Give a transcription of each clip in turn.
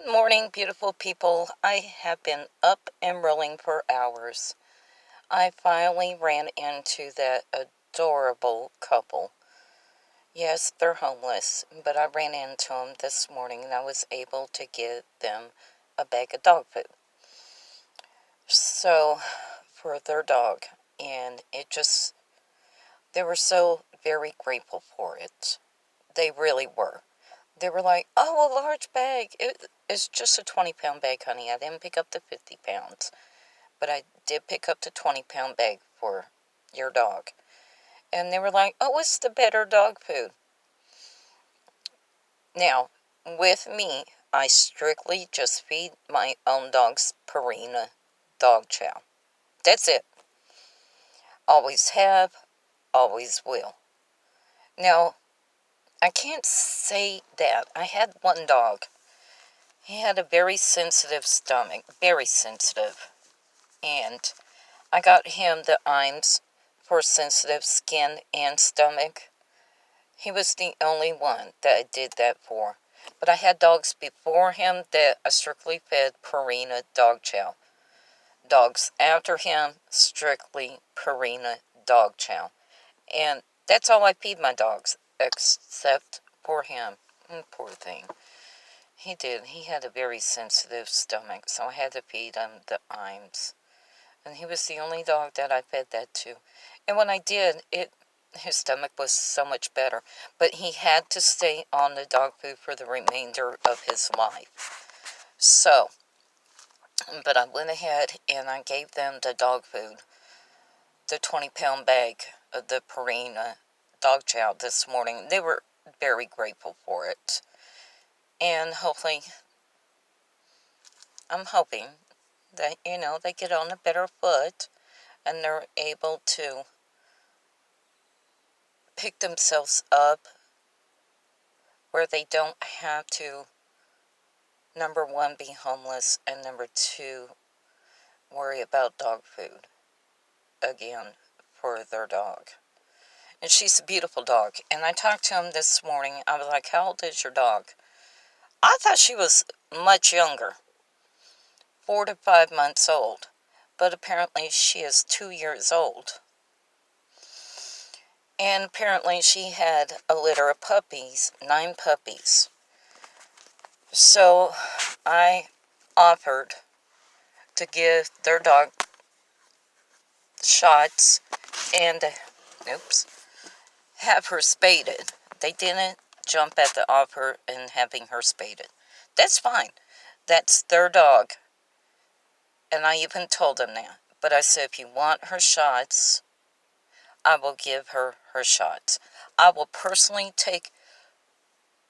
morning, beautiful people. I have been up and rolling for hours. I finally ran into that adorable couple. Yes, they're homeless, but I ran into them this morning and I was able to give them a bag of dog food. So, for their dog, and they were so very grateful for it. They really were. They were like, oh, a large bag. It's just a 20-pound bag, honey. I didn't pick up the 50 pounds. But I did pick up the 20-pound bag for your dog. And they were like, oh, it's the better dog food. Now, with me, I strictly just feed my own dog's Purina dog chow. That's it. Always have, always will. Now, I can't say that. I had one dog. He had a very sensitive stomach, very sensitive. And I got him the Iams for sensitive skin and stomach. He was the only one that I did that for. But I had dogs before him that I strictly fed Purina dog chow. Dogs after him, strictly Purina dog chow. And that's all I feed my dogs, except for him. Poor thing. He did. He had a very sensitive stomach, so I had to feed him the Iams. And he was the only dog that I fed that to. And when I did, his stomach was so much better. But he had to stay on the dog food for the remainder of his life. So, but I went ahead and I gave them the dog food, the 20-pound bag of the Purina dog chow this morning. They were very grateful for it. And hopefully, I'm hoping that, they get on a better foot and they're able to pick themselves up where they don't have to, number one, be homeless, and number two, worry about dog food again for their dog. And she's a beautiful dog. And I talked to him this morning. I was like, how old is your dog? I thought she was much younger, 4 to 5 months old. But apparently she is 2 years old. And apparently she had a litter of puppies, 9 puppies. So I offered to give their dog shots and, have her spaded. They didn't jump at the offer and having her spaded. That's fine. That's their dog. And I even told them that. But I said, if you want her shots, I will give her her shots. I will personally take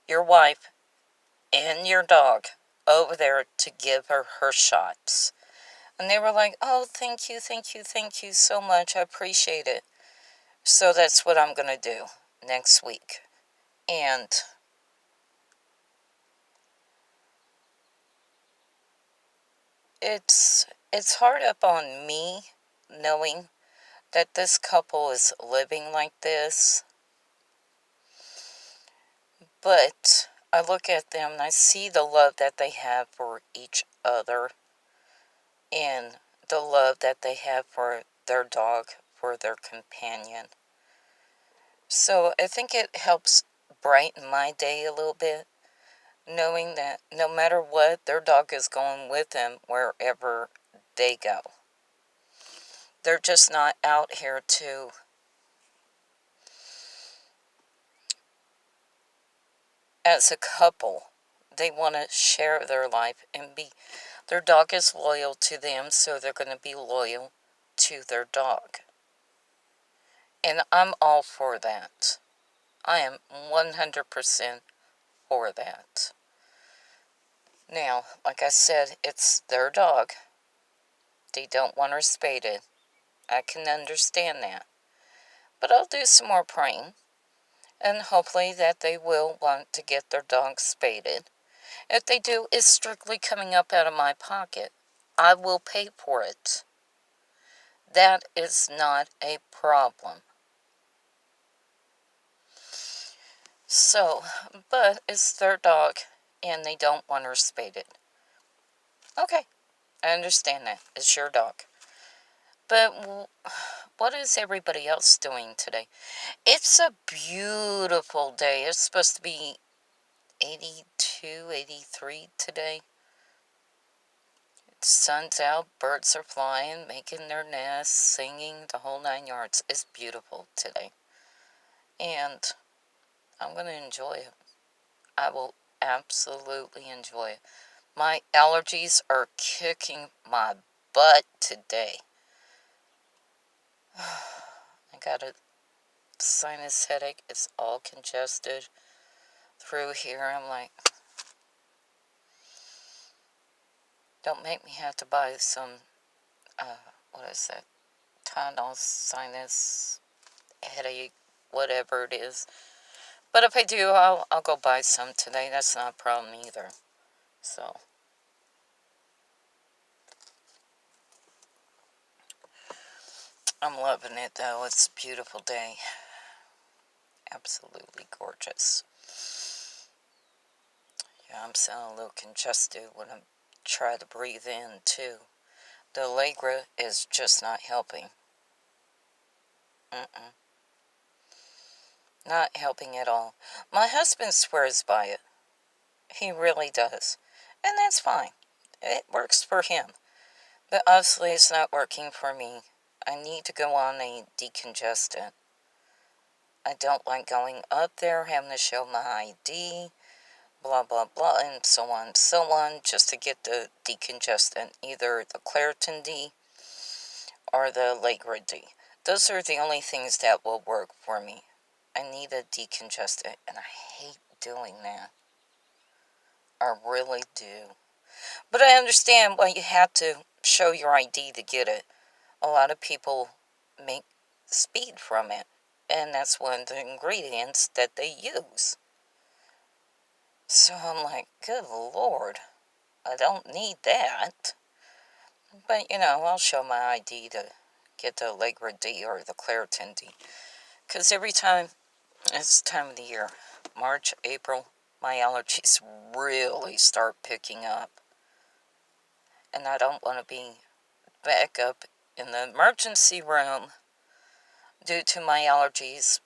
your wife and your dog over there to give her her shots. And they were like, oh, thank you so much. I appreciate it. So that's what I'm going to do next week. And it's hard up on me knowing that this couple is living like this. But I look at them and I see the love that they have for each other and the love that they have for their dog, for their companion. So I think it helps brighten my day a little bit, knowing that no matter what, their dog is going with them wherever they go. They're just not out here to as a couple. They want to share their life and their dog is loyal to them, so they're going to be loyal to their dog. And I'm all for that. I am 100% for that. Now, like I said, it's their dog. They don't want her spaded. I can understand that. But I'll do some more praying. And hopefully that they will want to get their dog spaded. If they do, it's strictly coming up out of my pocket. I will pay for it. That is not a problem. So, but it's their dog, and they don't want her spaded. Okay, I understand that. It's your dog. But what is everybody else doing today? It's a beautiful day. It's supposed to be 82, 83 today. Sun's out, birds are flying, making their nests, singing, the whole 9 yards. It's beautiful today. And I'm going to enjoy it. I will absolutely enjoy it. My allergies are kicking my butt today. I got a sinus headache. It's all congested through here. I'm like, don't make me have to buy some, what is that? Tylenol, sinus, headache, whatever it is. But if I do, I'll go buy some today. That's not a problem either. So, I'm loving it though. It's a beautiful day. Absolutely gorgeous. Yeah, I'm sounding a little congested when I try to breathe in too. The Allegra is just not helping. Not helping at all. My husband swears by it. He really does. And that's fine. It works for him. But obviously it's not working for me. I need to go on a decongestant. I don't like going up there, having to show my ID, blah, blah, blah, and so on, just to get the decongestant, either the Claritin D or the Allegra D. Those are the only things that will work for me. I need a decongestant, and I hate doing that. I really do. But I understand why you have to show your ID to get it. A lot of people make speed from it, and that's one of the ingredients that they use. So I'm like, good Lord, I don't need that. But, I'll show my ID to get the Allegra D or the Claritin D. Because every time, it's time of the year, March, April, my allergies really start picking up. And I don't want to be back up in the emergency room due to my allergies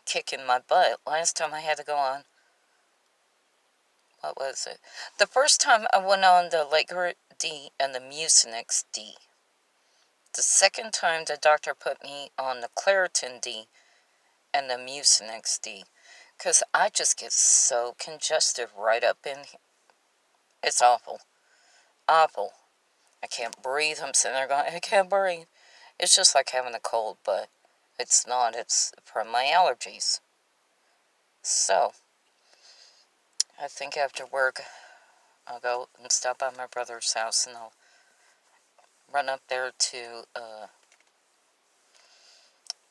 kicking my butt. Last time I had to go on, what was it? The first time I went on the Allegra D and the Mucinex D. The second time the doctor put me on the Claritin D and the Mucinex D. Because I just get so congested right up in here. It's awful. Awful. I can't breathe. I'm sitting there going, I can't breathe. It's just like having a cold, but it's not. It's from my allergies. So, I think after work, I'll go and stop by my brother's house and I'll run up there to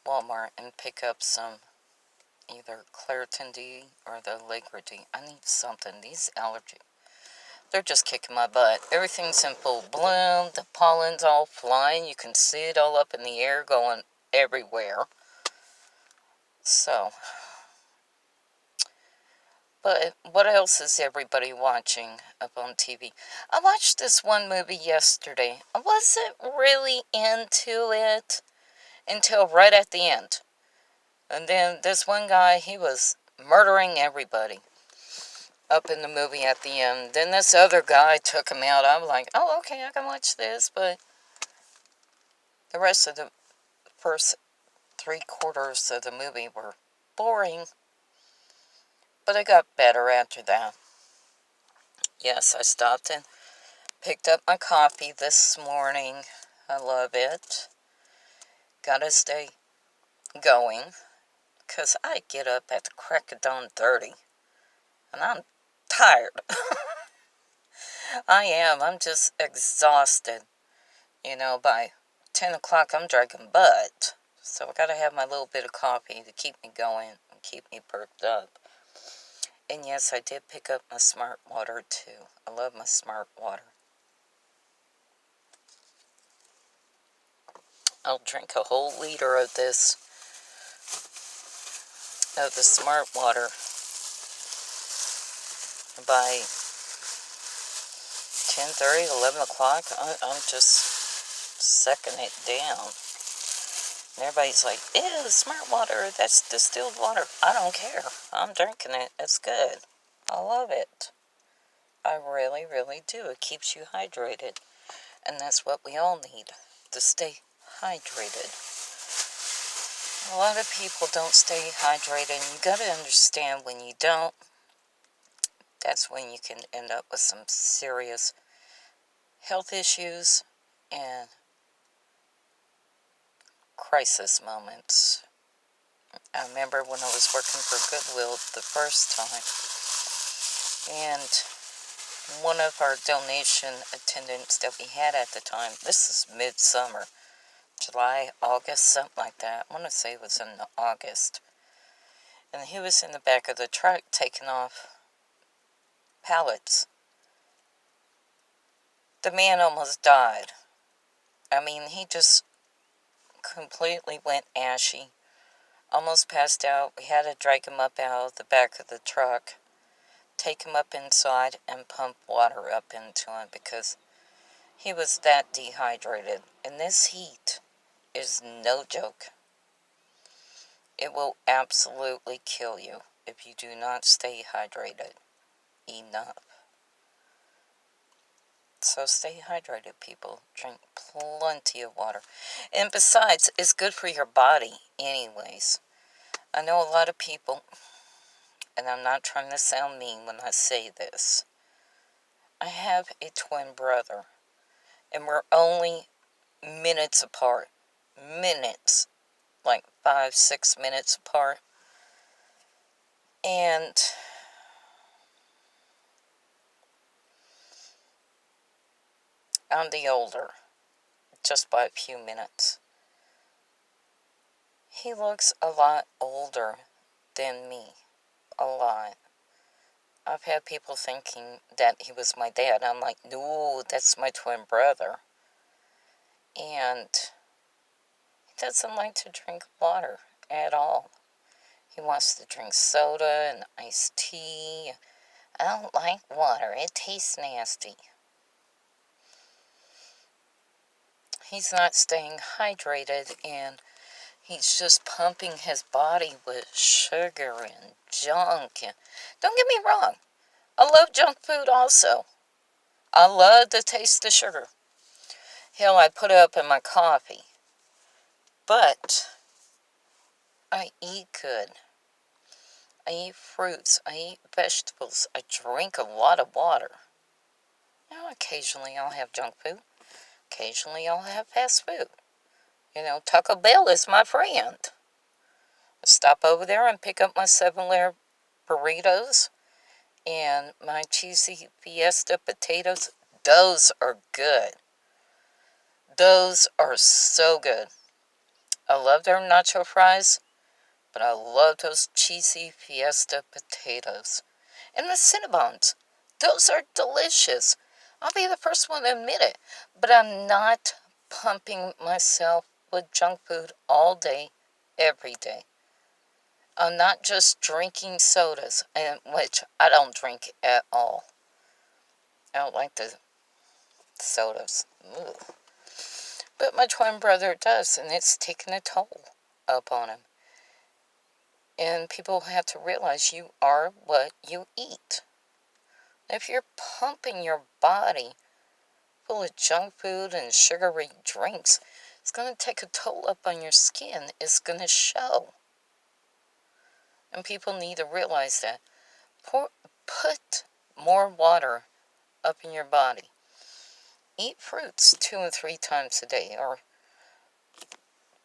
Walmart and pick up some either Claritin D or the Allegra D. I need something. These allergies, they're just kicking my butt. Everything's in full bloom. The pollen's all flying. You can see it all up in the air going everywhere. So, but what else is everybody watching up on TV? I watched this one movie yesterday. I wasn't really into it until right at the end. And then this one guy, he was murdering everybody up in the movie at the end. Then this other guy took him out. I was like, oh, okay, I can watch this. But the rest of the first 3/4 of the movie were boring. But it got better after that. Yes, I stopped and picked up my coffee this morning. I love it. Gotta stay going. Because I get up at the crack of dawn 30. And I'm tired. I am. I'm just exhausted. By 10 o'clock I'm dragging butt. So I gotta have my little bit of coffee to keep me going and keep me perked up. And yes, I did pick up my Smart Water too. I love my Smart Water. I'll drink a whole liter of this, of the Smart Water by 10:30, 11 o'clock, I'm just sucking it down. And everybody's like, ew, smart water, that's distilled water. I don't care. I'm drinking it. It's good. I love it. I really, really do. It keeps you hydrated. And that's what we all need, to stay hydrated. A lot of people don't stay hydrated, and you got to understand when you don't, that's when you can end up with some serious health issues and crisis moments. I remember when I was working for Goodwill the first time, and one of our donation attendants that we had at the time, this is midsummer, July, August, something like that. I want to say it was in August. And he was in the back of the truck taking off pallets. The man almost died. I mean, he just completely went ashy. Almost passed out. We had to drag him up out of the back of the truck, take him up inside, and pump water up into him because he was that dehydrated. And this heat is no joke. It will absolutely kill you if you do not stay hydrated enough. So stay hydrated, people. Drink plenty of water. And besides, it's good for your body anyways. I know a lot of people, and I'm not trying to sound mean when I say this. I have a twin brother, and we're only minutes apart. Minutes. Like 5-6 minutes apart. And I'm the older, just by a few minutes. He looks a lot older than me. A lot. I've had people thinking that he was my dad. I'm like, no, that's my twin brother. And he doesn't like to drink water at all. He wants to drink soda and iced tea. I don't like water. It tastes nasty. He's not staying hydrated, and he's just pumping his body with sugar and junk. And don't get me wrong, I love junk food also. I love the taste of sugar. Hell, I put it up in my coffee. But I eat good. I eat fruits. I eat vegetables. I drink a lot of water. Occasionally I'll have junk food. Occasionally I'll have fast food. Taco Bell is my friend. I stop over there and pick up my 7-layer burritos and my cheesy fiesta potatoes. Those are good. Those are so good. I love their nacho fries, but I love those cheesy fiesta potatoes. And the Cinnabons. Those are delicious. I'll be the first one to admit it. But I'm not pumping myself with junk food all day, every day. I'm not just drinking sodas, which I don't drink at all. I don't like the sodas. Ugh. But my twin brother does, and it's taken a toll upon him. And people have to realize you are what you eat. If you're pumping your body full of junk food and sugary drinks, it's going to take a toll up on your skin. It's going to show. And people need to realize that. Put more water up in your body. Eat fruits 2 and 3 times a day, or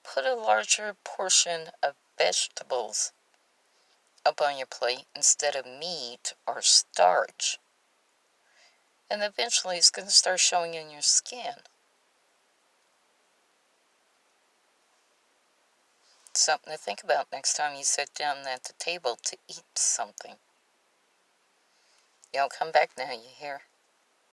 put a larger portion of vegetables up on your plate instead of meat or starch. And eventually it's going to start showing in your skin. Something to think about next time you sit down at the table to eat something. Y'all come back now, you hear?